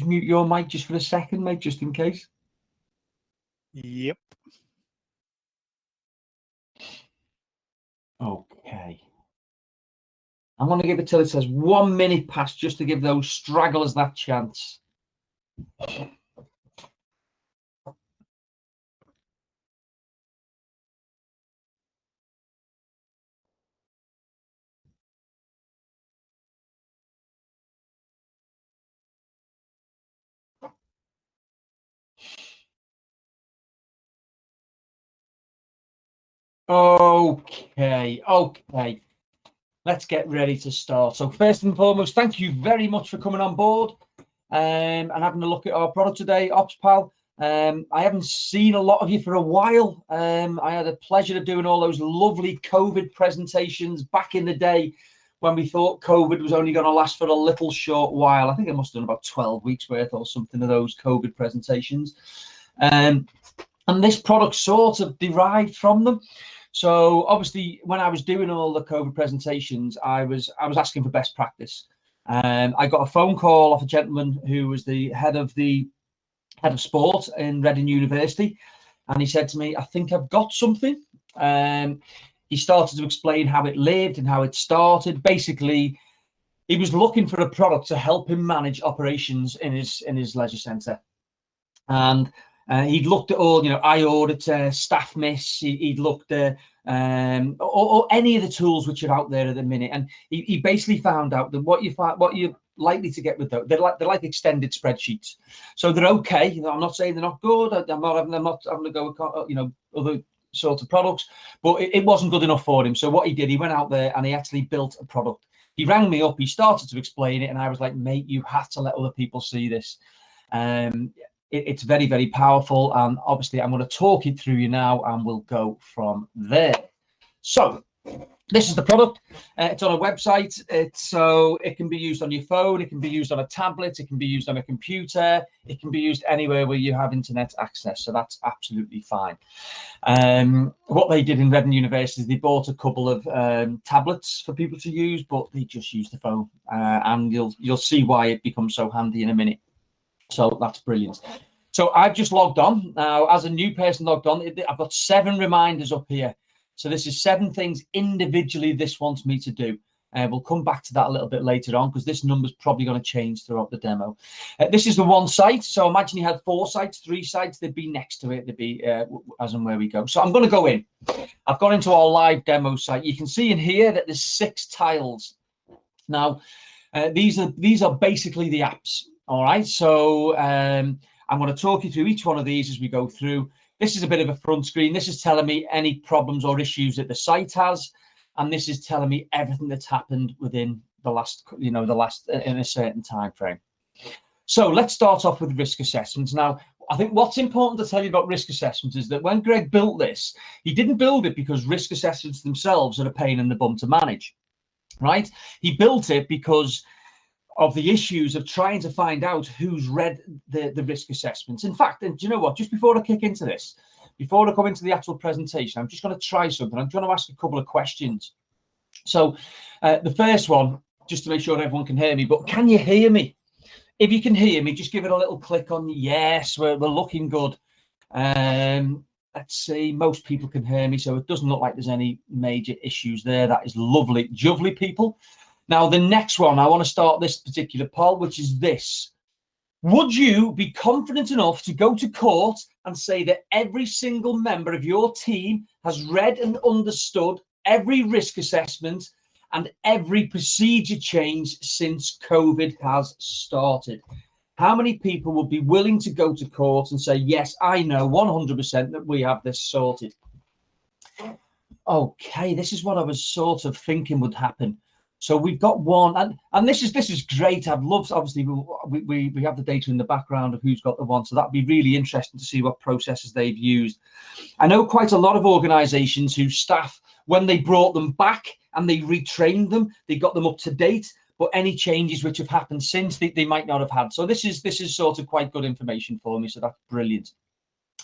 just mute your mic just for a second, mate, just in case? Yep. Okay. I'm going to give it till it says 1 minute past, just to give those stragglers that chance. Okay. Let's get ready to start. So first and foremost, thank you very much for coming on board and having a look at our product today, OpsPal. I haven't seen a lot of you for a while. I had a pleasure of doing all those lovely COVID presentations back in the day when we thought COVID was only going to last for a little short while. I think I must have done about 12 weeks worth or something of those COVID presentations. And this product sort of derived from them. So obviously, when I was doing all the COVID presentations, I was asking for best practice. I got a phone call off a gentleman who was the head of sport in Reading University, and he said to me, "I think I've got something." He started to explain how it lived and how it started. Basically, he was looking for a product to help him manage operations in his leisure centre, and he'd looked at all, eye auditor, staff miss. He'd looked at or any of the tools which are out there at the minute, and he basically found out that what you're likely to get with those, they're like extended spreadsheets. So they're okay. I'm not saying they're not good. I'm not having to go with other sorts of products, but it wasn't good enough for him. So what he did, he went out there and he actually built a product. He rang me up. He started to explain it, and I was like, "Mate, you have to let other people see this." It's very, very powerful, and obviously I'm going to talk it through you now, and we'll go from there. So this is the product. It's on a website. So it can be used on your phone, it can be used on a tablet, it can be used on a computer, it can be used anywhere where you have internet access. So that's absolutely fine. What they did in Reading University is they bought a couple of tablets for people to use, but they just use the phone, and you'll see why it becomes so handy in a minute. So that's brilliant. So I've just logged on. Now, as a new person logged on, I've got 7 reminders up here. So this is 7 things individually this wants me to do. We'll come back to that a little bit later on, because this number's probably going to change throughout the demo. This is the one site. So imagine you had 4 sites, 3 sites, they'd be next to it. They'd be as and where we go. So I'm going to go in. I've gone into our live demo site. You can see in here that there's 6 tiles. Now, these are basically the apps. All right, so I'm going to talk you through each one of these as we go through. This is a bit of a front screen. This is telling me any problems or issues that the site has, and this is telling me everything that's happened within the last in a certain time frame. So let's start off with risk assessments. Now, I think what's important to tell you about risk assessments is that when Greg built this, he didn't build it because risk assessments themselves are a pain in the bum to manage, right? He built it because of the issues of trying to find out who's read the risk assessments. In fact, and do you know what, just before I kick into this, before I come into the actual presentation, I'm just going to try something. I'm going to ask a couple of questions. So the first one, just to make sure everyone can hear me, but can you hear me? If you can hear me, just give it a little click on yes, we're looking good. Let's see, most people can hear me, so it doesn't look like there's any major issues there. That is lovely, jubbly, people. Now, the next one, I want to start this particular poll, which is this. Would you be confident enough to go to court and say that every single member of your team has read and understood every risk assessment and every procedure change since COVID has started? How many people would be willing to go to court and say, yes, I know 100% that we have this sorted? Okay, this is what I was sort of thinking would happen. So we've got one, and this is great. I've loved, obviously, we have the data in the background of who's got the one, so that'd be really interesting to see what processes they've used. I know quite a lot of organizations whose staff, when they brought them back and they retrained them, they got them up to date, but any changes which have happened since, they might not have had. So this is sort of quite good information for me, so that's brilliant.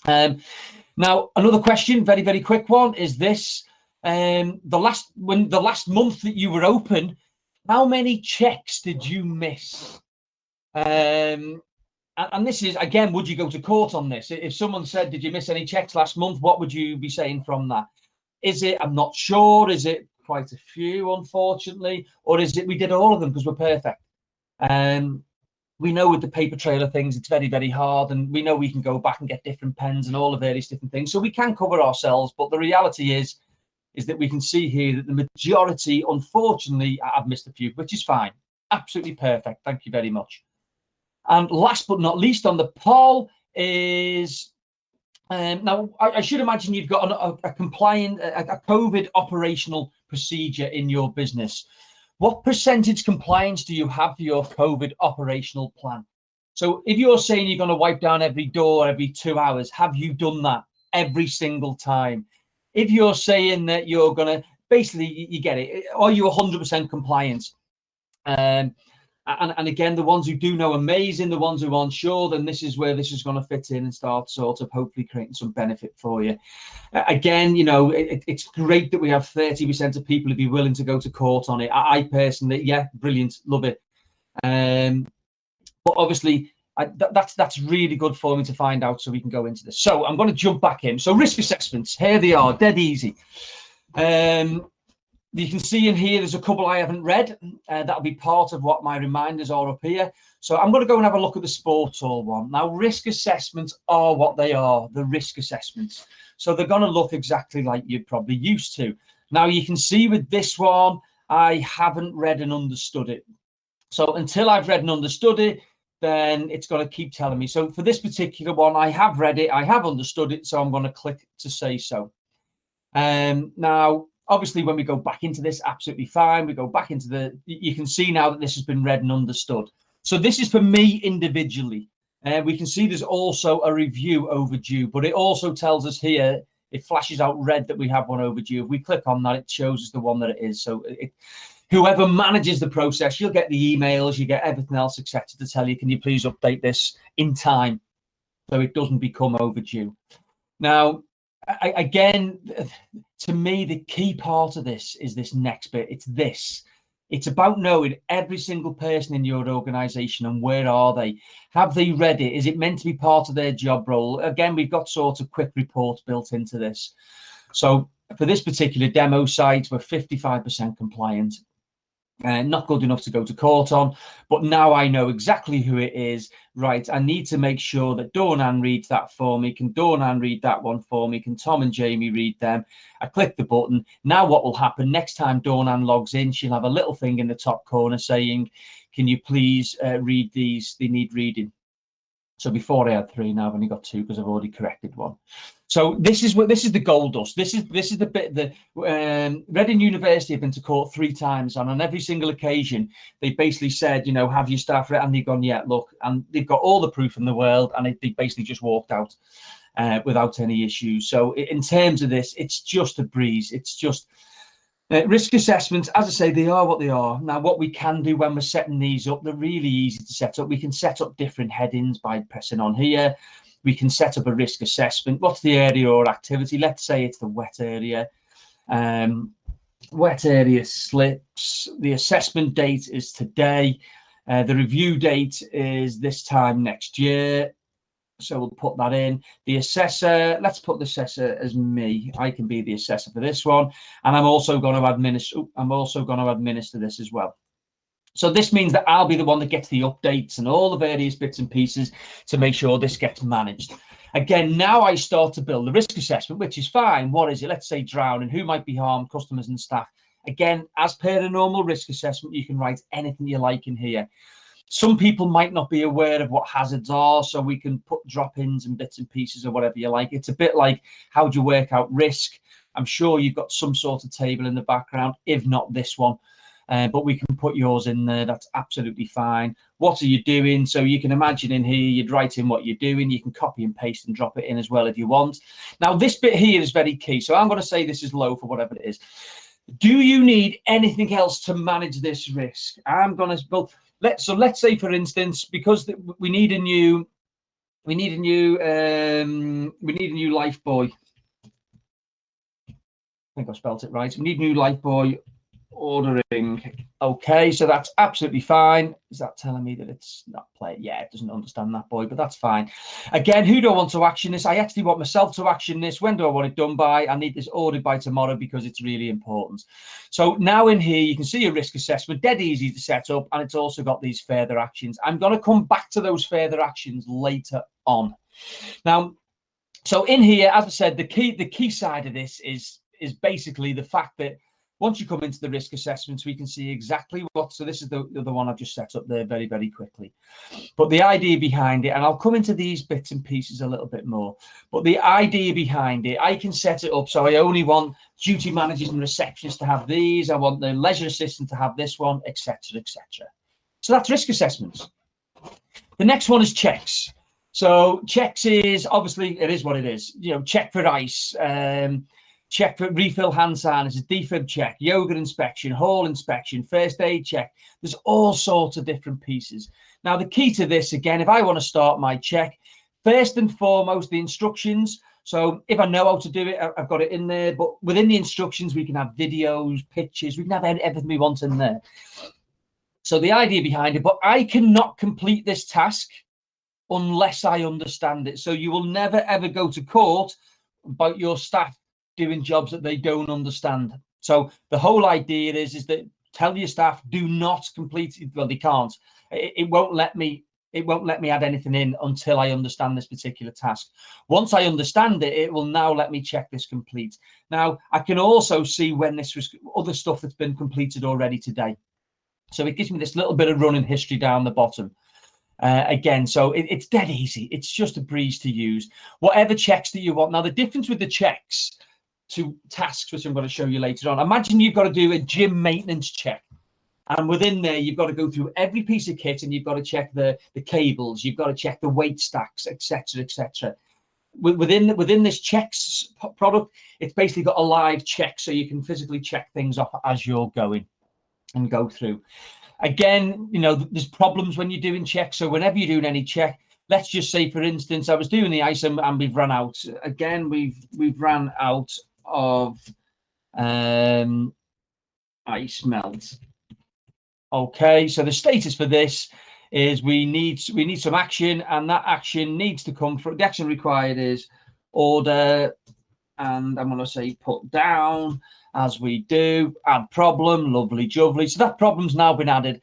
Now, another question, very, very quick one, is this. The last month that you were open, how many checks did you miss? And this is, again, would you go to court on this? If someone said, did you miss any checks last month? What would you be saying from that? Is it, I'm not sure, is it quite a few, unfortunately? Or is it, we did all of them because we're perfect? We know with the paper trail of things, it's very, very hard. And we know we can go back and get different pens and all the various different things. So we can cover ourselves. But the reality is that we can see here that the majority, unfortunately, I've missed a few, which is fine. Absolutely perfect. Thank you very much. And last but not least on the poll is, now I should imagine you've got a compliant, a COVID operational procedure in your business. What percentage compliance do you have for your COVID operational plan? So if you're saying you're going to wipe down every door every 2 hours, have you done that every single time? If you're saying that you're going to, basically, you get it. Are you 100% compliant? And again, the ones who do know, amazing. The ones who aren't sure, then this is where this is going to fit in and start sort of hopefully creating some benefit for you. Again, you know, it's great that we have 30% of people who'd be willing to go to court on it. I personally, yeah, brilliant, love it. But obviously, that's really good for me to find out so we can go into this. So I'm going to jump back in. So risk assessments, here they are, dead easy. You can see in here, there's a couple I haven't read. That'll be part of what my reminders are up here. So I'm going to go and have a look at the sports hall one. Now, risk assessments are what they are, the risk assessments. So they're going to look exactly like you're probably used to. Now, you can see with this one, I haven't read and understood it. So until I've read and understood it, then it's going to keep telling me. So for this particular one, I have read it, I have understood it, so I'm going to click to say so. Now, obviously, when we go back into this, absolutely fine. We go back into the, you can see now that this has been read and understood. So this is for me individually. We can see there's also a review overdue, but it also tells us here, it flashes out red that we have one overdue. If we click on that, it shows us the one that it is. So whoever manages the process, you'll get the emails, you get everything else, etc., to tell you, can you please update this in time so it doesn't become overdue. Now, again, to me, the key part of this is this next bit. It's this. It's about knowing every single person in your organization and where are they? Have they read it? Is it meant to be part of their job role? Again, we've got sort of quick reports built into this. So for this particular demo site, we're 55% compliant. Not good enough to go to court on, but now I know exactly who it is. Right, I need to make sure that Dawn Ann reads that for me. Can Dawn Ann read that one for me? Can Tom and Jamie read them? I click the button. Now what will happen next time Dawn Ann logs in, she'll have a little thing in the top corner saying, can you please read these? They need reading. So before I had 3, now I've only got 2 because I've already corrected one. So this is the gold dust. This is the bit that Reading University have been to court 3 times, and on every single occasion they basically said, you know, have your staff read? And they've gone, yeah, look, and they've got all the proof in the world, and they basically just walked out without any issues. So in terms of this, it's just a breeze. It's just risk assessments, as I say, they are what they are. Now, what we can do when we're setting these up, they're really easy to set up. We can set up different headings by pressing on here. We can set up a risk assessment. What's the area or activity? Let's say it's the wet area. Wet area slips. The assessment date is today. The review date is this time next year. So we'll put that in. The assessor, let's put the assessor as me. I can be the assessor for this one. And I'm also going to administer this as well. So this means that I'll be the one that gets the updates and all the various bits and pieces to make sure this gets managed. Again, now I start to build the risk assessment, which is fine. What is it? Let's say drowning. Who might be harmed? Customers and staff. Again, as per a normal risk assessment, you can write anything you like in here. Some people might not be aware of what hazards are, so we can put drop-ins and bits and pieces or whatever you like. It's a bit like, how do you work out risk? I'm sure you've got some sort of table in the background, if not this one. But we can put yours in there. That's absolutely fine. What are you doing? So you can imagine in here, you'd write in what you're doing. You can copy and paste and drop it in as well if you want. Now, this bit here is very key. So I'm going to say this is low for whatever it is. Do you need anything else to manage this risk? I'm going to, well, let's say, for instance, because we need a new life buoy. I think I spelt it right. We need a new life buoy ordering. Okay, so that's absolutely fine. Is that telling me that it's not playing? Yeah, it doesn't understand that, boy, but that's fine. Again, who do I want to action this? I actually want myself to action this. When do I want it done by? I need this ordered by tomorrow because it's really important. So now in here, you can see a risk assessment, dead easy to set up, and it's also got these further actions. I'm going to come back to those further actions later on. Now, so in here, as I said, the key side of this is basically the fact that once you come into the risk assessments, we can see exactly what. So this is the one I've just set up there very, very quickly. But the idea behind it, and I'll come into these bits and pieces a little bit more, but the idea behind it, I can set it up so I only want duty managers and receptionists to have these. I want the leisure assistant to have this one, etc., etc. So that's risk assessments. The next one is checks. So checks is obviously, it is what it is. You know, check for ice, check for refill hand sanitizer, defib check, yoga inspection, hall inspection, first aid check. There's all sorts of different pieces. Now, the key to this, again, if I want to start my check, first and foremost, the instructions. So if I know how to do it, I've got it in there. But within the instructions, we can have videos, pictures. We can have everything we want in there. So the idea behind it, but I cannot complete this task unless I understand it. So you will never, ever go to court about your staff doing jobs that they don't understand. So the whole idea is that tell your staff, do not complete it. Well, they can't. It won't let me add anything in until I understand this particular task. Once I understand it, it will now let me check this complete. Now, I can also see when this was other stuff that's been completed already today. So it gives me this little bit of running history down the bottom. Again, so it's dead easy. It's just a breeze to use. Whatever checks that you want. Now, the difference with the checks to tasks, which I'm going to show you later on. Imagine you've got to do a gym maintenance check. And within there, you've got to go through every piece of kit and you've got to check the cables. You've got to check the weight stacks, etc., etc. Within this checks product, it's basically got a live check. So you can physically check things off as you're going and go through. Again, you know, there's problems when you're doing checks. So whenever you're doing any check, let's just say, for instance, I was doing the ice and we've run out. Again, we've ran out of ice melt. Okay, so the status for this is we need some action, and that action needs to come from the action required is order, and I'm going to say put down as we do, add problem, lovely jubbly. So that problem's now been added.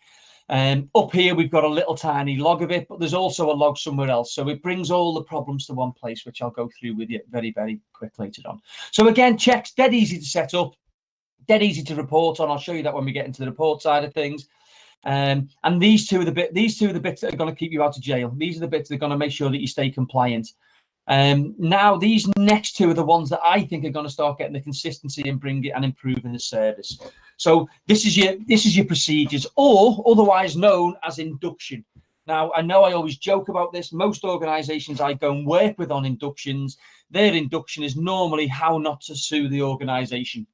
Up here, we've got a little tiny log of it, but there's also a log somewhere else. So it brings all the problems to one place, which I'll go through with you very, very quick later on. So again, checks, dead easy to set up, dead easy to report on. I'll show you that when we get into the report side of things. And these two are the bits that are going to keep you out of jail. These are the bits that are going to make sure that you stay compliant. Now these next two are the ones that I think are going to start getting the consistency and bring it and improving the service. So this is your procedures, or otherwise known as induction. Now, I know I always joke about this. Most organizations I go and work with on inductions, their induction is normally how not to sue the organization.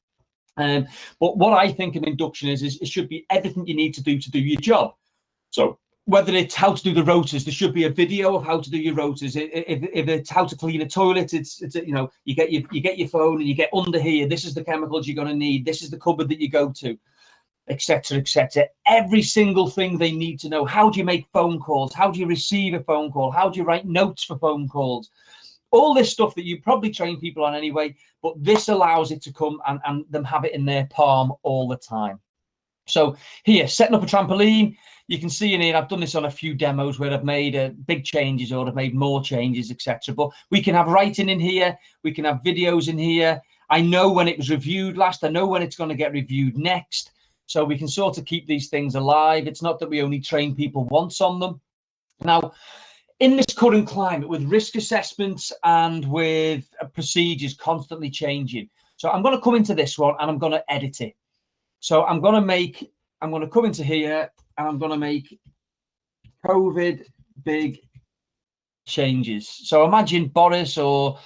But what I think an induction is it should be everything you need to do your job. So whether it's how to do the rotors, there should be a video of how to do your rotors. If it's how to clean a toilet, it's you know, you get your phone and you get under here. This is the chemicals you're going to need. This is the cupboard that you go to, etc., etc. Every single thing they need to know. How do you make phone calls? How do you receive a phone call? How do you write notes for phone calls? All this stuff that you probably train people on anyway, but this allows it to come and them have it in their palm all the time. So here, setting up a trampoline, you can see in here, I've done this on a few demos where I've made big changes or I've made more changes, etc. But we can have writing in here. We can have videos in here. I know when it was reviewed last. I know when it's going to get reviewed next. So we can sort of keep these things alive. It's not that we only train people once on them. Now, in this current climate with risk assessments and with procedures constantly changing. So I'm going to come into this one and I'm going to edit it. So I'm going to come into here and I'm going to make COVID big changes. So imagine Boris or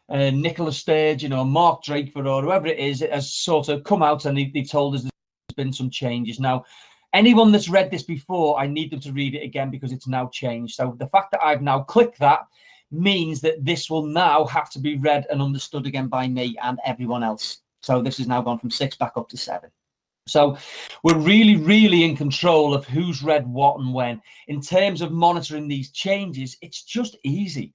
Nicola Sturgeon or Mark Drakeford or whoever it is, it has sort of come out and they told us there's been some changes. Now, anyone that's read this before, I need them to read it again because it's now changed. So the fact that I've now clicked that means that this will now have to be read and understood again by me and everyone else. So this has now gone from 6 back up to 7. So we're really, really in control of who's read what and when. In terms of monitoring these changes, it's just easy.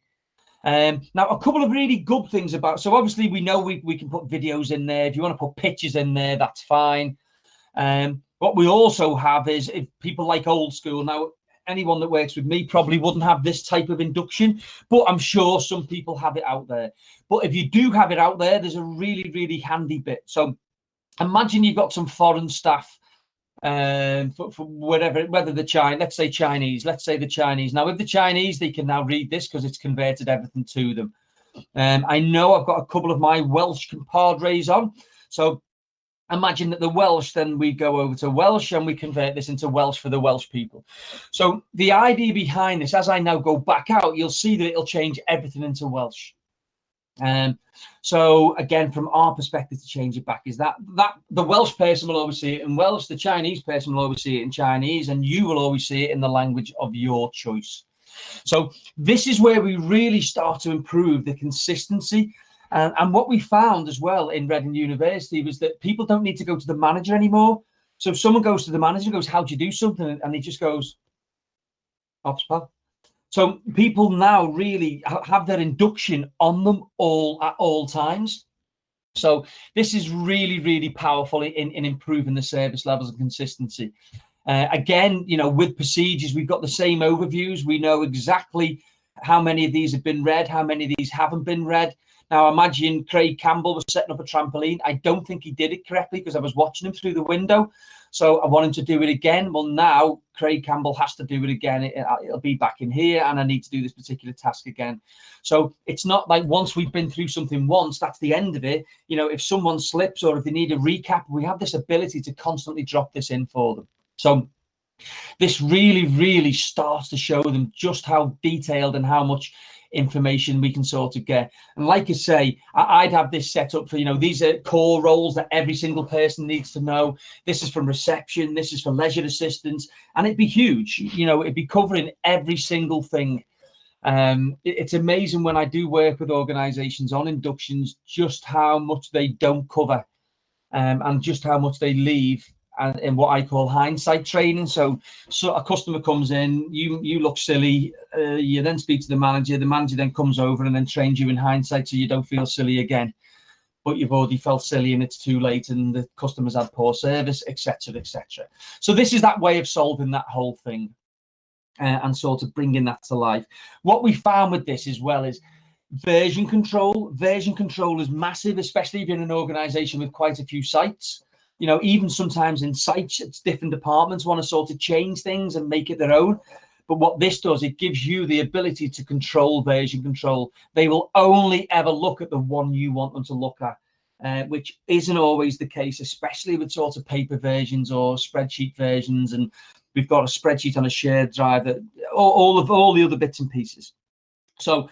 Now, a couple of really good things about, so obviously we know we can put videos in there. If you want to put pictures in there, that's fine. What we also have is, if people like old school, now anyone that works with me probably wouldn't have this type of induction, but I'm sure some people have it out there. But if you do have it out there, there's a really, really handy bit. So imagine you've got some foreign staff for whatever, whether the Chinese, let's say the Chinese. Now with the Chinese, they can now read this because it's converted everything to them. I know I've got a couple of my Welsh compadres on. So imagine that the Welsh, then we go over to Welsh and we convert this into Welsh for the Welsh people. So the idea behind this, as I now go back out, you'll see that it'll change everything into Welsh. So again, from our perspective, to change it back is that the Welsh person will always see it in Welsh, the Chinese person will always see it in Chinese, and you will always see it in the language of your choice. So this is where we really start to improve the consistency. And what we found as well in Reading University was that people don't need to go to the manager anymore. So if someone goes to the manager and goes, how do you do something? And he just goes, OpsPal. So people now really have their induction on them at all times. So this is really, really powerful in improving the service levels and consistency. Again, you know, with procedures, we've got the same overviews. We know exactly how many of these have been read, how many of these haven't been read. Now, imagine Craig Campbell was setting up a trampoline. I don't think he did it correctly because I was watching him through the window. So I want him to do it again. Well, now Craig Campbell has to do it again. It'll be back in here and I need to do this particular task again. So it's not like once we've been through something once, that's the end of it. You know, if someone slips or if they need a recap, we have this ability to constantly drop this in for them. So this really, really starts to show them just how detailed and how much information we can sort of get. And like I say, I'd have this set up for, you know, these are core roles that every single person needs to know. This is from reception, this is for leisure assistants, and it'd be huge. You know, it'd be covering every single thing. It's amazing when I do work with organizations on inductions, just how much they don't cover, and just how much they leave. And in what I call hindsight training. So a customer comes in, you look silly, you then speak to the manager then comes over and then trains you in hindsight so you don't feel silly again. But you've already felt silly and it's too late and the customer's had poor service, etc., etc. So this is that way of solving that whole thing and sort of bringing that to life. What we found with this as well is version control. Version control is massive, especially if you're in an organization with quite a few sites. You know, even sometimes in sites, it's different departments want to sort of change things and make it their own. But what this does, it gives you the ability to control version control. They will only ever look at the one you want them to look at, which isn't always the case, especially with sort of paper versions or spreadsheet versions. And we've got a spreadsheet on a shared drive, that all the other bits and pieces. So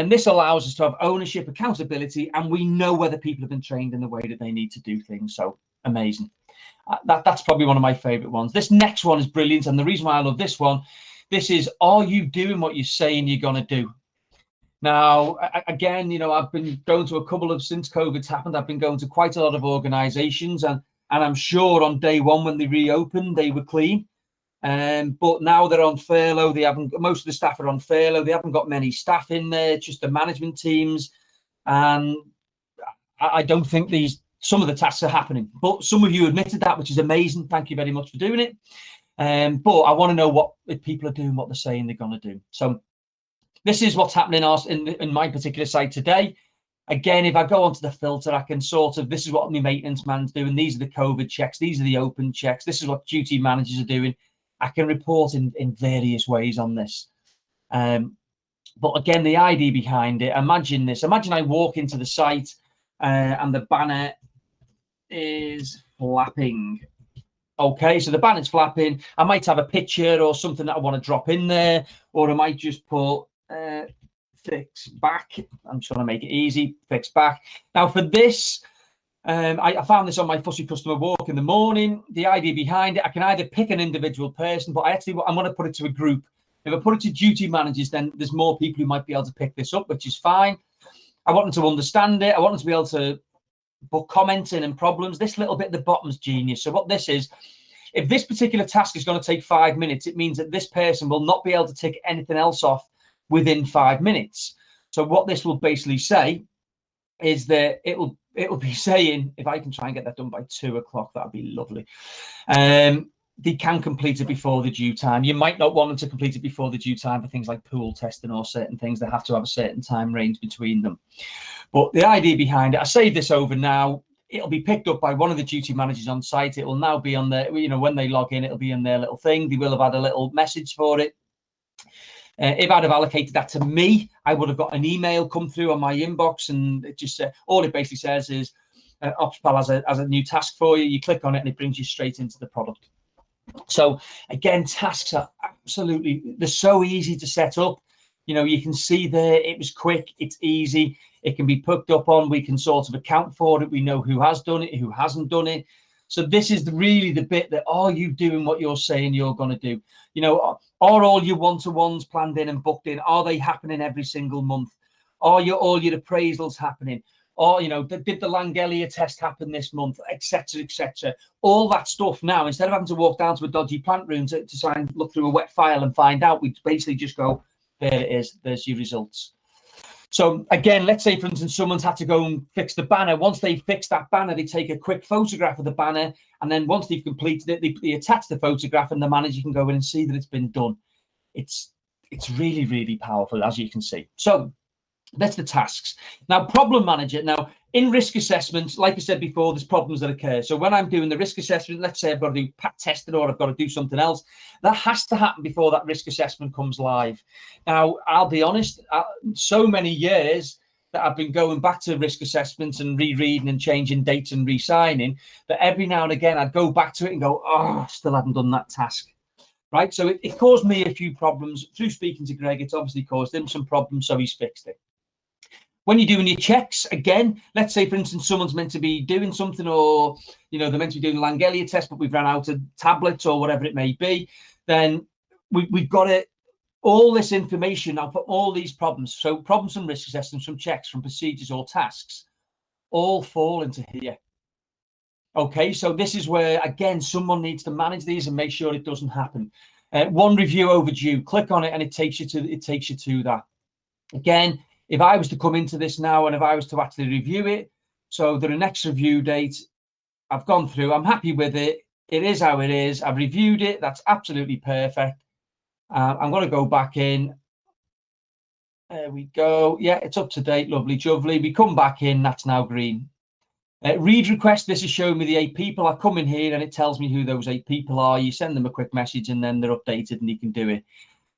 this allows us to have ownership, accountability, and we know whether people have been trained in the way that they need to do things. So amazing. That's probably one of my favorite ones. This next one is brilliant, and the reason why I love this one, this is, are you doing what you're saying you're going to do? Now, again, you know, I've been going to a couple of, since COVID's happened, I've been going to quite a lot of organizations, and I'm sure on day one when they reopened, they were clean. But now they're on furlough. They haven't, most of the staff are on furlough. They haven't got many staff in there, just the management teams. And I don't think some of the tasks are happening, but some of you admitted that, which is amazing. Thank you very much for doing it. But I want to know what, if people are doing what they're saying they're going to do. So this is what's happening in my particular site today. Again, if I go onto the filter, I can sort of, this is what my maintenance man's doing. These are the COVID checks. These are the open checks. This is what duty managers are doing. I can report in various ways on this. But again, the idea behind it, imagine this. Imagine I walk into the site and the banner is flapping. Okay, so the banner's flapping. I might have a picture or something that I want to drop in there, or I might just put fix back. I'm trying to make it easy, fix back. Now for this, I found this on my fussy customer walk in the morning. The idea behind it, I can either pick an individual person, but I'm going to put it to a group. If I put it to duty managers, then there's more people who might be able to pick this up, which is fine. I want them to understand it. I want them to be able to but commenting and problems, this little bit at the bottom is genius. So what this is, if this particular task is going to take 5 minutes, it means that this person will not be able to tick anything else off within 5 minutes. So what this will basically say is that it'll be saying, if I can try and get that done by 2 o'clock, that'd be lovely. They can complete it before the due time. You might not want them to complete it before the due time for things like pool testing or certain things. They have to have a certain time range between them. But the idea behind it, I save this over now. It'll be picked up by one of the duty managers on site. It will now be on the, when they log in, it'll be in their little thing. They will have had a little message for it. If I'd have allocated that to me, I would have got an email come through on my inbox, and it just all it basically says is OpsPal has a new task for you. You click on it and it brings you straight into the product. So again, tasks are absolutely, they're so easy to set up. You can see there, it was quick, it's easy, it can be picked up on, we can sort of account for it, we know who has done it, who hasn't done it. So this is really the bit that, are you doing what you're saying you're going to do? Are all your one-to-ones planned in and booked in? Are they happening every single month? Are all your appraisals happening? Or, did the Langella test happen this month, etc., etc. All that stuff now, instead of having to walk down to a dodgy plant room to try and look through a wet file and find out, we basically just go, there it is, there's your results. So again, let's say, for instance, someone's had to go and fix the banner. Once they fix that banner, they take a quick photograph of the banner, and then once they've completed it, they attach the photograph, and the manager can go in and see that it's been done. It's really, really powerful, as you can see. So that's the tasks. Now, problem manager. Now, in risk assessments, like I said before, there's problems that occur. So when I'm doing the risk assessment, let's say I've got to do pat testing or I've got to do something else, that has to happen before that risk assessment comes live. Now, I'll be honest, so many years that I've been going back to risk assessments and rereading and changing dates and re-signing, that every now and again I'd go back to it and go, oh, I still haven't done that task. Right? So it caused me a few problems. Through speaking to Greg, it's obviously caused him some problems, so he's fixed it. When you're doing your checks, again, let's say, for instance, someone's meant to be doing something, or, they're meant to be doing a Langella test, but we've run out of tablets or whatever it may be, then we've got all this information now for all these problems. So problems from risk assessments, from checks, from procedures or tasks, all fall into here. Okay, so this is where, again, someone needs to manage these and make sure it doesn't happen. One review overdue, click on it and it takes you to that. Again, if I was to come into this now and if I was to actually review it, so the next review date, I've gone through, I'm happy with it. It is how it is. I've reviewed it. That's absolutely perfect. I'm going to go back in. There we go. Yeah, it's up to date. Lovely, jubbly. We come back in. That's now green. Read request. This is showing me the 8 people. I come in here and it tells me who those 8 people are. You send them a quick message and then they're updated and you can do it.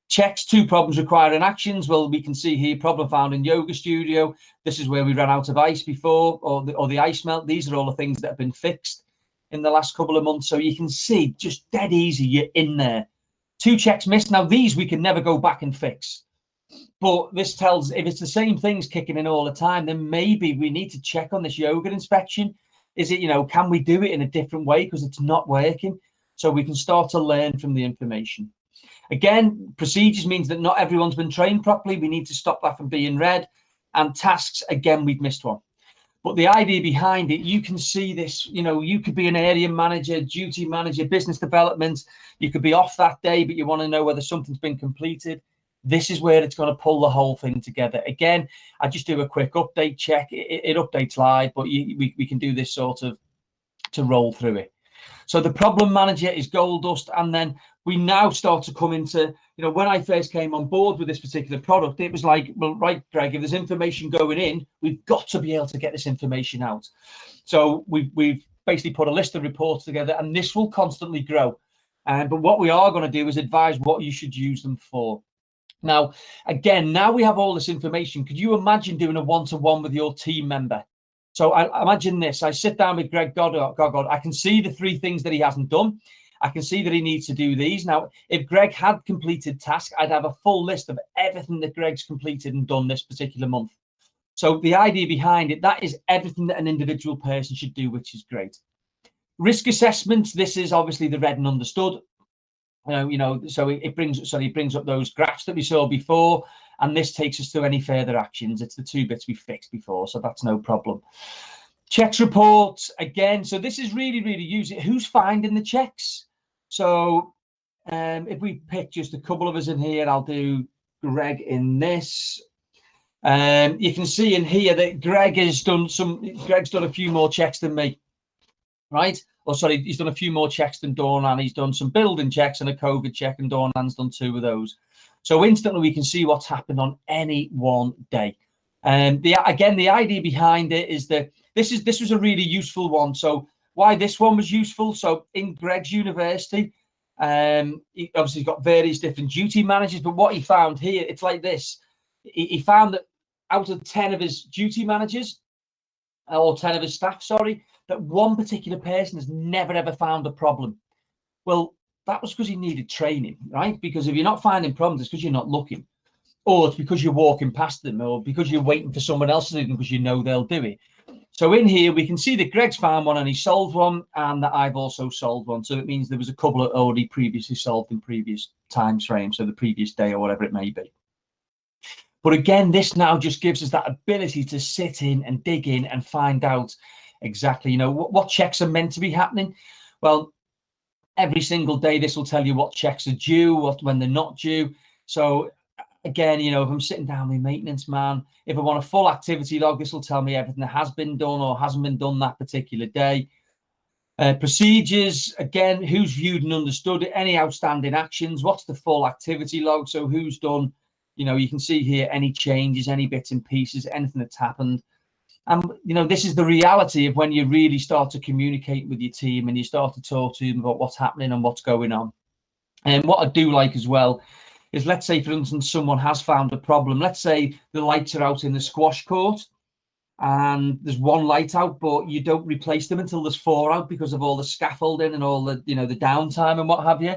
Checks, 2 problems requiring actions. Well, we can see here, problem found in yoga studio. This is where we ran out of ice before, or the ice melt. These are all the things that have been fixed in the last couple of months. So you can see, just dead easy, you're in there. 2 checks missed. Now, these we can never go back and fix. But this tells, if it's the same things kicking in all the time, then maybe we need to check on this yoga inspection. Is it, can we do it in a different way because it's not working? So we can start to learn from the information. Again, procedures means that not everyone's been trained properly. We need to stop that from being read. And tasks, again, we've missed one. But the idea behind it, you can see this, you could be an area manager, duty manager, business development. You could be off that day, but you want to know whether something's been completed. This is where it's going to pull the whole thing together. Again, I just do a quick update check. It updates live, but we can do this sort of to roll through it. So the problem manager is gold dust. And then we now start to come into, when I first came on board with this particular product, it was like, well, right, Greg, if there's information going in, we've got to be able to get this information out. So we've basically put a list of reports together, and this will constantly grow. But what we are going to do is advise what you should use them for. Now, again, now we have all this information. Could you imagine doing a one-to-one with your team member? So I imagine this. I sit down with Greg Goddard. I can see the 3 things that he hasn't done. I can see that he needs to do these. Now, if Greg had completed tasks, I'd have a full list of everything that Greg's completed and done this particular month. So the idea behind it, that is everything that an individual person should do, which is great. Risk assessments, this is obviously the read and understood. So it brings up those graphs that we saw before, and this takes us to any further actions. It's the 2 bits we fixed before, so that's no problem. Checks reports again. So this is really, really using who's finding the checks. So if we pick just a couple of us in here, I'll do Greg in this. You can see in here that Greg's done a few more checks than me, right? Or sorry, he's done a few more checks than Dornan. He's done some building checks and a COVID check, and Dornan's done 2 of those. So instantly we can see what's happened on any one day. And the idea behind it is that this was a really useful one. So why this one was useful? So in Greg's university, he obviously got various different duty managers, but what he found here, it's like this. He found that out of 10 of his duty managers, or 10 of his staff, sorry, that one particular person has never ever found a problem. Well, that was because he needed training, right? Because if you're not finding problems, it's because you're not looking, or it's because you're walking past them, or because you're waiting for someone else to do them because you know they'll do it. So in here, we can see that Greg's found one and he solved one, and that I've also solved one. So it means there was a couple that already previously solved in previous time frames, so the previous day or whatever it may be. But again, this now just gives us that ability to sit in and dig in and find out exactly, what checks are meant to be happening. Well, every single day, this will tell you what checks are due, when they're not due. So again, if I'm sitting down with maintenance man, if I want a full activity log, this will tell me everything that has been done or hasn't been done that particular day. Procedures, again, who's viewed and understood it, any outstanding actions, what's the full activity log, so who's done, you can see here any changes, any bits and pieces, anything that's happened. And, this is the reality of when you really start to communicate with your team and you start to talk to them about what's happening and what's going on. And what I do like as well is, let's say, for instance, someone has found a problem. Let's say the lights are out in the squash court and there's 1 light out, but you don't replace them until there's 4 out because of all the scaffolding and all the, the downtime and what have you.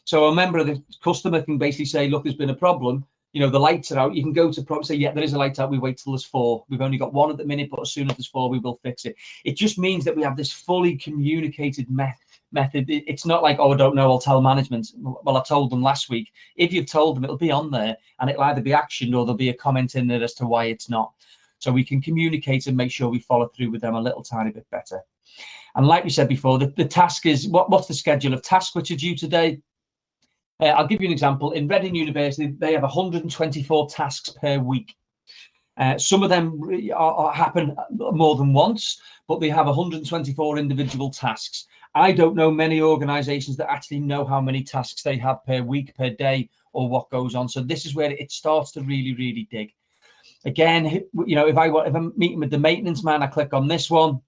So a member of the customer can basically say, look, there's been a problem. The lights are out. You can go to say, yeah, there is a light out. We wait till there's 4. We've only got 1 at the minute, but as soon as there's 4, we will fix it. It just means that we have this fully communicated method. It's not like, oh, I don't know, I'll tell management. Well, I told them last week. If you've told them, it'll be on there and it'll either be actioned or there'll be a comment in there as to why it's not. So we can communicate and make sure we follow through with them a little tiny bit better. And like we said before, the task is, what's the schedule of tasks which are due today? I'll give you an example. In Reading University, they have 124 tasks per week. Some of them happen more than once, but they have 124 individual tasks. I don't know many organizations that actually know how many tasks they have per week, per day, or what goes on. So this is where it starts to really, really dig. Again, if I'm meeting with the maintenance man, I click on this one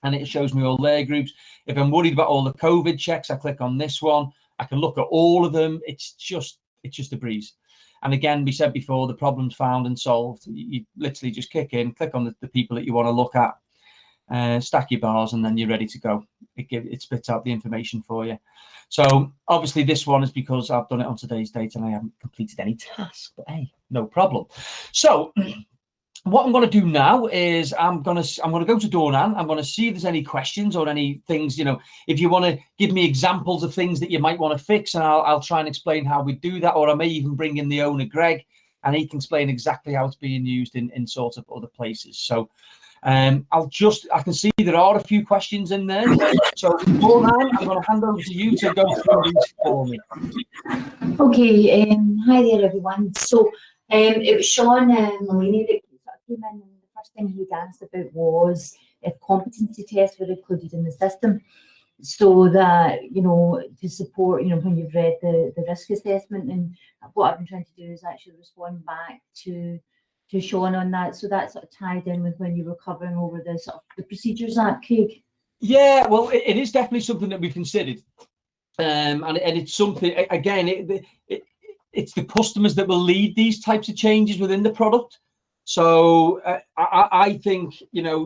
and it shows me all their groups. If I'm worried about all the COVID checks, I click on this one. I can look at all of them. It's just a breeze. And again, we said before, the problem's found and solved. You literally just kick in, click on the people that you want to look at, stack your bars, and then you're ready to go. It spits out the information for you. So obviously this one is because I've done it on today's date and I haven't completed any task, but hey, no problem. So what I'm going to do now is I'm going to go to Dornan. I'm going to see if there's any questions or any things, if you want to give me examples of things that you might want to fix, and I'll try and explain how we do that, or I may even bring in the owner, Greg, and he can explain exactly how it's being used in sort of other places. So I can see there are a few questions in there. So Dornan, I'm going to hand over to you to go through these for me. Okay, hi there everyone. So it was Sean Maloney that came in, and the first thing he asked about was if competency tests were included in the system, so that to support when you've read the risk assessment. And what I've been trying to do is actually respond back to Sean on that, so that sort of tied in with when you were covering over the sort of the Procedures Act, Craig. Yeah, well, it is definitely something that we've considered, and it's something, again, it's the customers that will lead these types of changes within the product. So I think,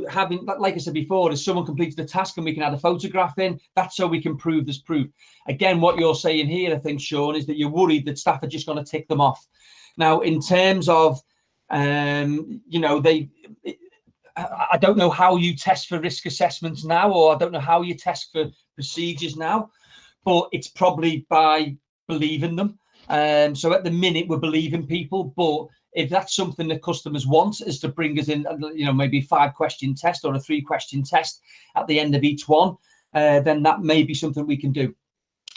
having, like I said before, if someone completes the task and we can add a photograph in, that's so we can prove there's proof. Again, what you're saying here, I think, Sean, is that you're worried that staff are just going to tick them off. Now, in terms of, I don't know how you test for risk assessments now, or I don't know how you test for procedures now, but it's probably by believing them. So at the minute we're believing people, but if that's something that customers want, is to bring us in, maybe a 5-question test or a 3-question test at the end of each one, then that may be something we can do.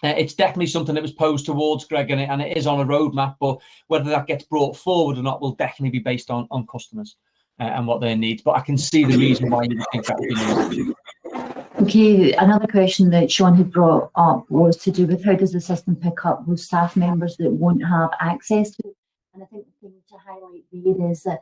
It's definitely something that was posed towards Greg, and it is on a roadmap, but whether that gets brought forward or not will definitely be based on customers and what their needs. But I can see the reason why you would think that would be needed. Okay, another question that Sean had brought up was to do with how does the system pick up those staff members that won't have access to it? And I think the thing to highlight there is that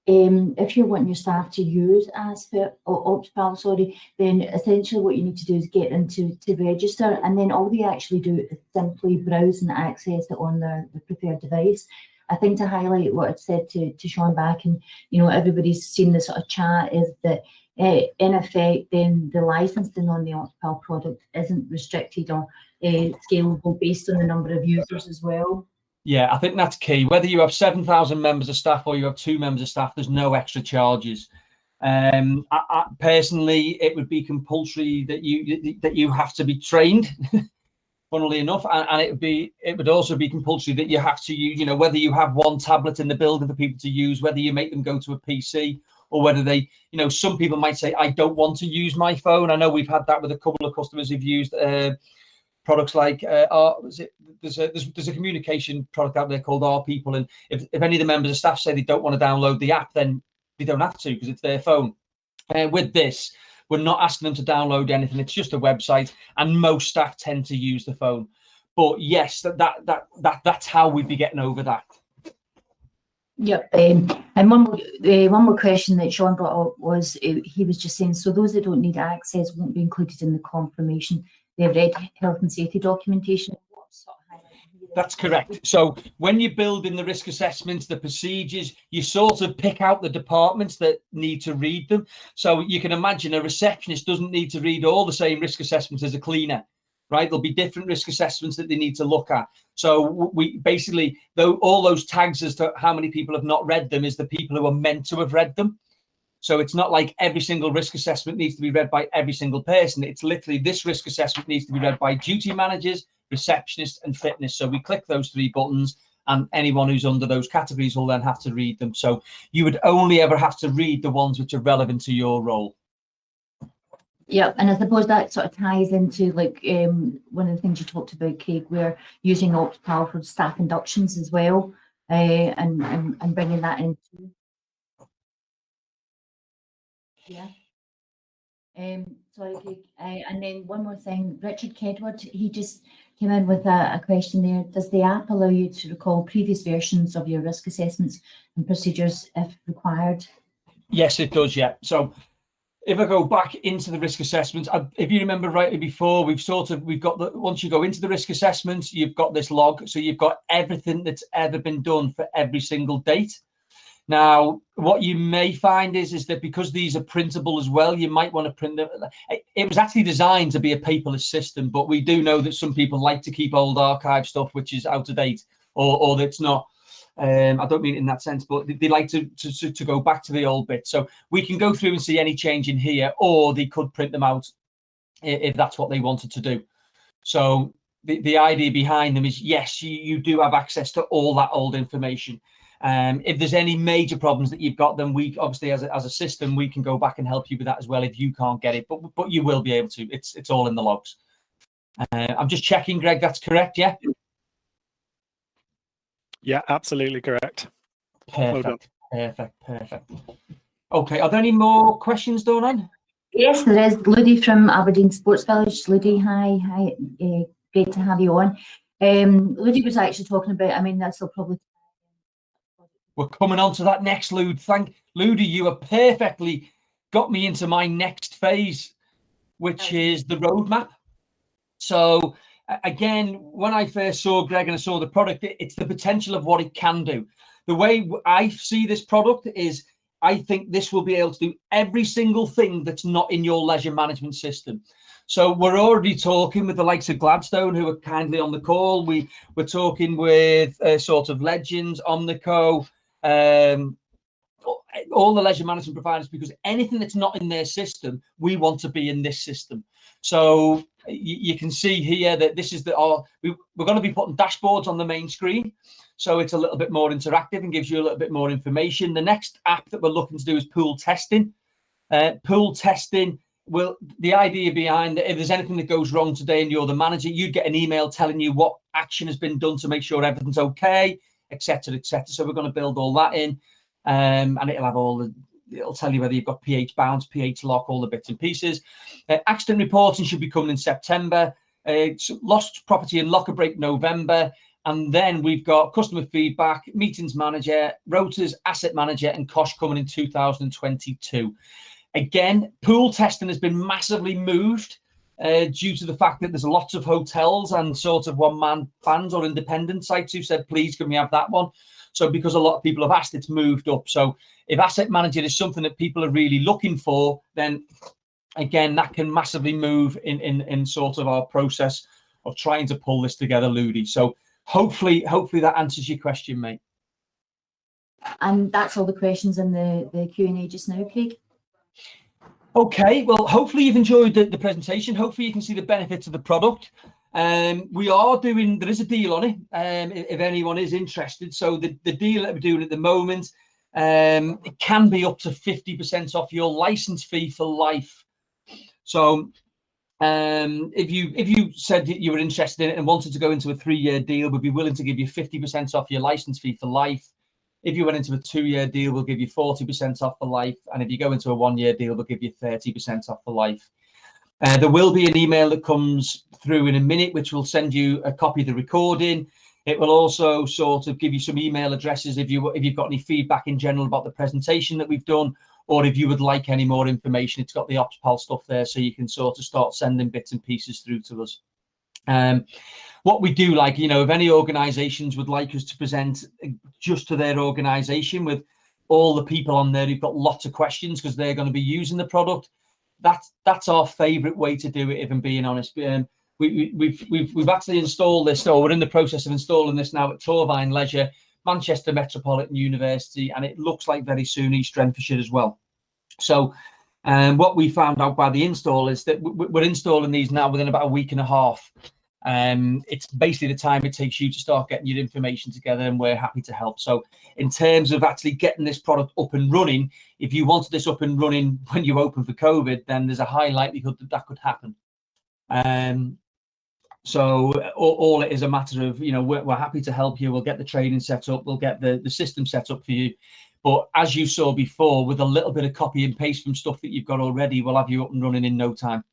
if you're wanting your staff to use OpsPal, then essentially what you need to do is get them to register, and then all they actually do is simply browse and access it on their preferred device. I think to highlight what I said to Sean back, and everybody's seen the sort of chat, is that in effect then the licensing on the OpsPal product isn't restricted or scalable based on the number of users as well. Yeah, I think that's key. Whether you have 7,000 members of staff or you have 2 members of staff, there's no extra charges. I personally, it would be compulsory that you have to be trained, funnily enough, and it would also be compulsory that you have to use, whether you have one tablet in the building for people to use, whether you make them go to a PC, or whether they, some people might say, I don't want to use my phone. I know we've had that with a couple of customers who've used products like there's a communication product out there called Our People, and if any of the members of staff say they don't want to download the app, then they don't have to because it's their phone. With this, we're not asking them to download anything. It's just a website, and most staff tend to use the phone. But yes, that's how we'd be getting over that. Yep. And one more question that Sean brought up was he was just saying, so those that don't need access won't be included in the confirmation. They've read health and safety documentation. That's correct. So when you're building the risk assessments, the procedures, you sort of pick out the departments that need to read them. So you can imagine a receptionist doesn't need to read all the same risk assessments as a cleaner, right? There'll be different risk assessments that they need to look at. So we basically, though, all those tags as to how many people have not read them is the people who are meant to have read them. So it's not like every single risk assessment needs to be read by every single person. It's literally this risk assessment needs to be read by duty managers, receptionists, and fitness. So we click those 3 buttons, and anyone who's under those categories will then have to read them. So you would only ever have to read the ones which are relevant to your role. Yeah, and I suppose that sort of ties into like one of the things you talked about, Craig, where using OpsPal for staff inductions as well, and bringing that into. Yeah. Sorry, Craig. And then one more thing, Richard Kedward, he just came in with a question there. Does the app allow you to recall previous versions of your risk assessments and procedures if required? Yes, it does. Yeah. So if I go back into the risk assessments, if you remember rightly before, we've got the, once you go into the risk assessments, you've got this log. So you've got everything that's ever been done for every single date. Now, what you may find is that because these are printable as well, you might want to print them. It was actually designed to be a paperless system, but we do know that some people like to keep old archive stuff, which is out of date or that's not. I don't mean it in that sense, but they like to go back to the old bit. So we can go through and see any change in here, or they could print them out if that's what they wanted to do. So the idea behind them is, yes, you do have access to all that old information. If there's any major problems that you've got, then we obviously as a system, we can go back and help you with that as well if you can't get it, but you will be able to. It's all in the logs. I'm just checking, Greg, that's correct, yeah? Yeah, absolutely correct. Perfect, well perfect. Okay, are there any more questions, Dawn? Yes, there is. Ludi from Aberdeen Sports Village. Ludi, hi, great to have you on. Ludi was actually talking about, I mean, that's probably... We're coming on to that next, Lud. Ludi, you have perfectly got me into my next phase, which is the roadmap. So again, when I first saw Greg and I saw the product, it's the potential of what it can do. The way I see this product is I think this will be able to do every single thing that's not in your leisure management system. So we're already talking with the likes of Gladstone, who are kindly on the call. We're talking with sort of legends, Omnico, all the leisure management providers, because anything that's not in their system, we want to be in this system. So you can see here that this is we're going to be putting dashboards on the main screen. So it's a little bit more interactive and gives you a little bit more information. The next app that we're looking to do is pool testing. Pool testing, the idea behind it, if there's anything that goes wrong today and you're the manager, you'd get an email telling you what action has been done to make sure everything's okay, etc., etc. So we're going to build all that in, and it'll tell you whether you've got pH bounce, pH lock, all the bits and pieces. Accident reporting should be coming in September. Lost property and locker break November. And then we've got customer feedback, meetings manager, rotors, asset manager, and Kosh coming in 2022. Again, pool testing has been massively moved due to the fact that there's lots of hotels and sort of one-man bands or independent sites who said, please, can we have that one? So because a lot of people have asked, it's moved up. So if asset manager is something that people are really looking for, then again, that can massively move in sort of our process of trying to pull this together, Ludi. So hopefully that answers your question, mate. And that's all the questions in the Q&A just now, Craig. Okay, well, hopefully you've enjoyed the presentation. Hopefully you can see the benefits of the product. There is a deal on it, if anyone is interested. So the deal that we're doing at the moment, it can be up to 50% off your license fee for life. So if you said that you were interested in it and wanted to go into a 3-year deal, we'd be willing to give you 50% off your license fee for life. If you went into a 2-year deal, we'll give you 40% off for life. And if you go into a 1-year deal, we'll give you 30% off for life. There will be an email that comes through in a minute, which will send you a copy of the recording. It will also sort of give you some email addresses if you've got any feedback in general about the presentation that we've done, or if you would like any more information. It's got the OpsPal stuff there, so you can sort of start sending bits and pieces through to us. What we do like, if any organizations would like us to present just to their organization with all the people on there who've got lots of questions because they're going to be using the product, that's our favorite way to do it, if I'm being honest. We've actually installed this, or we're in the process of installing this now at Torvine Leisure, Manchester Metropolitan University, and it looks like very soon East Renfrewshire as well. So what we found out by the install is that we're installing these now within about a week and a half. It's basically the time it takes you to start getting your information together, and we're happy to help. So in terms of actually getting this product up and running, if you wanted this up and running when you open for COVID, then there's a high likelihood that could happen. So all it is a matter of, we're happy to help you. We'll get the training set up. We'll get the system set up for you. But as you saw before, with a little bit of copy and paste from stuff that you've got already, we'll have you up and running in no time.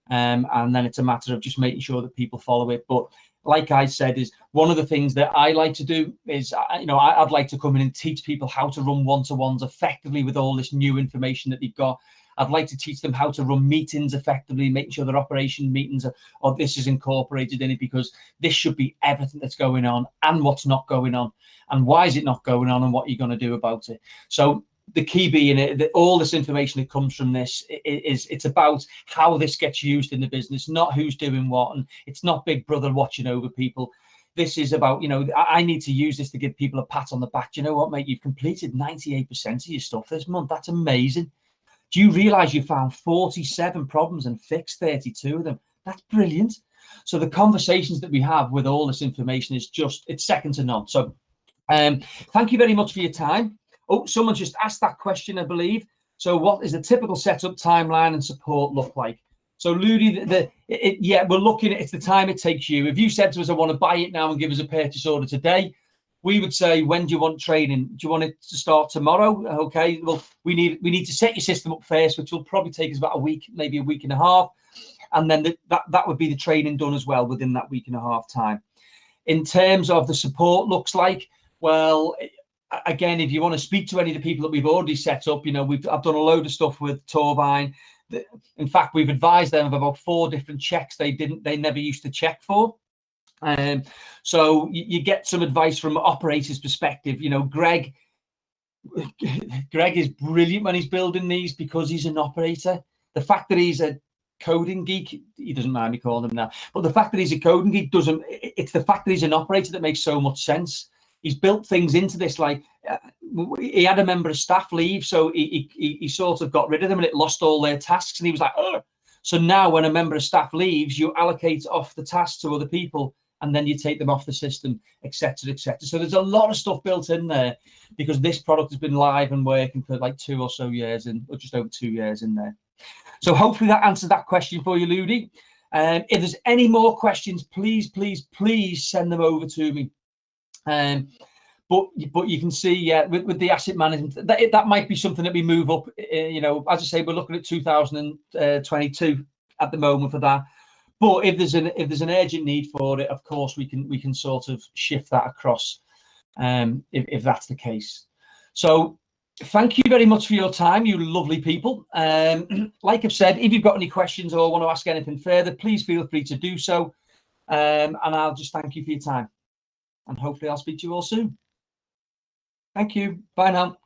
And then it's a matter of just making sure that people follow it. But like I said, is one of the things that I like to do is, I'd like to come in and teach people how to run one-to-ones effectively with all this new information that they've got. I'd like to teach them how to run meetings effectively, making sure their operation meetings or this is incorporated in it, because this should be everything that's going on and what's not going on, and why is it not going on, and what you're going to do about it. So the key being that all this information that comes from this it's about how this gets used in the business, not who's doing what, and it's not Big Brother watching over people. This is about, I need to use this to give people a pat on the back. Do you know what, mate? You've completed 98% of your stuff this month. That's amazing. Do you realize you found 47 problems and fixed 32 of them? That's brilliant. So the conversations that we have with all this information is it's second to none. So thank you very much for your time. Oh, someone just asked that question, I believe. So what is the typical setup timeline and support look like? So Ludi, we're looking at, it's the time it takes you. If you said to us, I want to buy it now and give us a purchase order today, we would say, when do you want training? Do you want it to start tomorrow? Okay, well, we need to set your system up first, which will probably take us about a week, maybe a week and a half. And then that would be the training done as well within that week and a half time. In terms of the support looks like, well, again, if you want to speak to any of the people that we've already set up, I've done a load of stuff with Torvine. In fact, we've advised them of about 4 different checks they never used to check for. So you get some advice from an operator's perspective. Greg is brilliant when he's building these because he's an operator. The fact that he's a coding geek, he doesn't mind me calling him that, but the fact that he's a coding geek it's the fact that he's an operator that makes so much sense. he's built things into this. Like he had a member of staff leave, so he sort of got rid of them, and it lost all their tasks. And he was like, oh. So now when a member of staff leaves, you allocate off the tasks to other people, and then you take them off the system, etc., etc. So there's a lot of stuff built in there because this product has been live and working for like 2 or so years, or just over 2 years in there. So hopefully that answered that question for you, Ludi. If there's any more questions, please send them over to me. But you can see, yeah, with the asset management, that might be something that we move up. You know, as I say, we're looking at 2022 at the moment for that. But if there's an urgent need for it, of course we can sort of shift that across, if that's the case. So thank you very much for your time, you lovely people. Like I've said, if you've got any questions or want to ask anything further, please feel free to do so. And I'll just thank you for your time. And hopefully I'll speak to you all soon. Thank you. Bye now.